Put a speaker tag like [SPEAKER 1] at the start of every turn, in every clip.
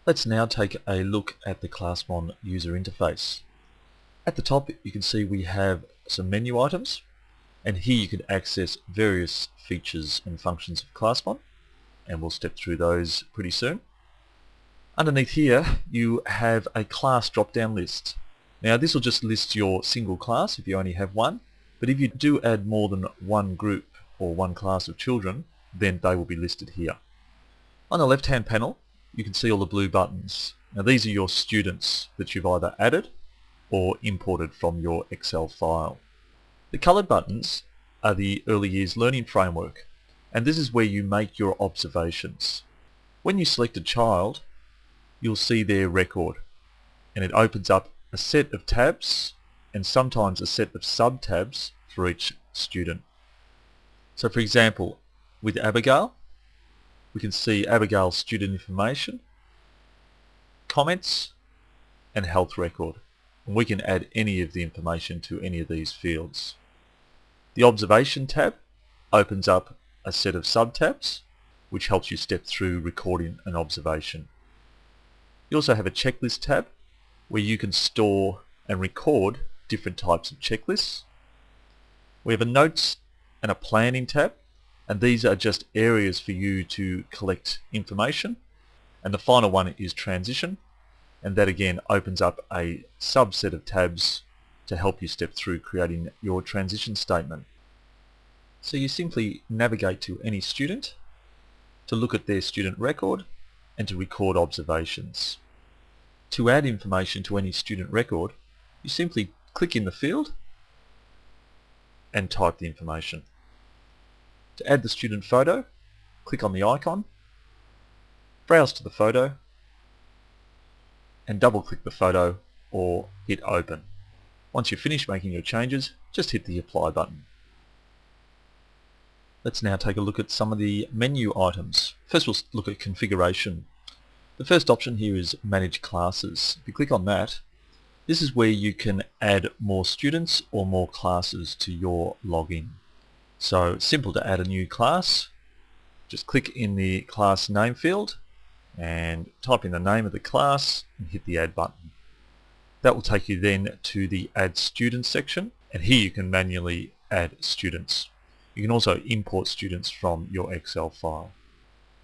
[SPEAKER 1] Let's now take a look at the ClassMon user interface. At the top you can see we have some menu items, and here you can access various features and functions of ClassMon, and we'll step through those pretty soon. Underneath here you have a class drop-down list. Now this will just list your single class if you only have one, but if you do add more than one group or one class of children, then they will be listed here. On the left hand panel you can see all the blue buttons. Now these are your students that you've either added or imported from your Excel file. The coloured buttons are the Early Years Learning Framework, and this is where you make your observations. When you select a child, you'll see their record, and it opens up a set of tabs and sometimes a set of sub-tabs for each student. So for example, with Abigail, we can see Abigail's student information, comments, and health record. And we can add any of the information to any of these fields. The Observation tab opens up a set of sub-tabs, which helps you step through recording an observation. You also have a Checklist tab, where you can store and record different types of checklists. We have a Notes and a Planning tab, and these are just areas for you to collect information. And the final one is Transition, and that again opens up a subset of tabs to help you step through creating your transition statement. So you simply navigate to any student to look at their student record and to record observations. To add information to any student record, you simply click in the field and type the information. To add the student photo, click on the icon, browse to the photo, and double-click the photo or hit Open. Once you've finished making your changes, just hit the Apply button. Let's now take a look at some of the menu items. First we'll look at configuration. The first option here is Manage Classes. If you click on that, this is where you can add more students or more classes to your login. So it's simple to add a new class. Just click in the class name field and type in the name of the class and hit the Add button. That will take you then to the Add Students section, and here you can manually add students. You can also import students from your Excel file.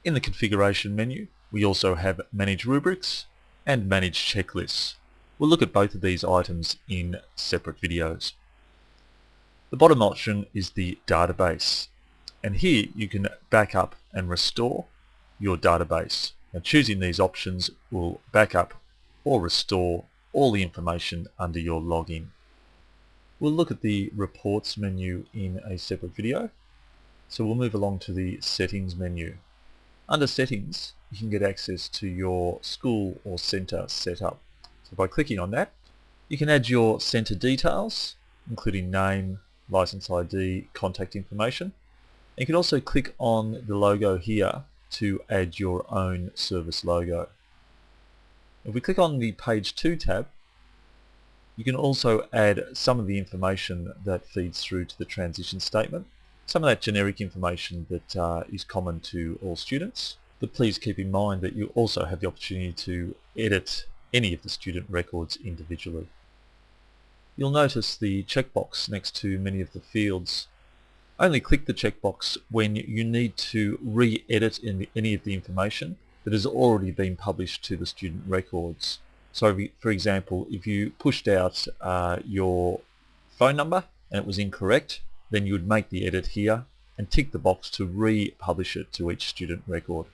[SPEAKER 1] In the configuration menu, we also have Manage Rubrics and Manage Checklists. We'll look at both of these items in separate videos. The bottom option is the database, and here you can back up and restore your database. Now choosing these options will back up or restore all the information under your login. We'll look at the Reports menu in a separate video, so we'll move along to the Settings menu. Under Settings, you can get access to your school or centre setup. So by clicking on that, you can add your centre details, including name, license ID, contact information. You can also click on the logo here to add your own service logo. If we click on the Page 2 tab, you can also add some of the information that feeds through to the transition statement, some of that generic information that is common to all students. But please keep in mind that you also have the opportunity to edit any of the student records individually. You'll notice the checkbox next to many of the fields. Only click the checkbox when you need to re-edit any of the information that has already been published to the student records. So for example, if you pushed out your phone number and it was incorrect, then you would make the edit here and tick the box to republish it to each student record.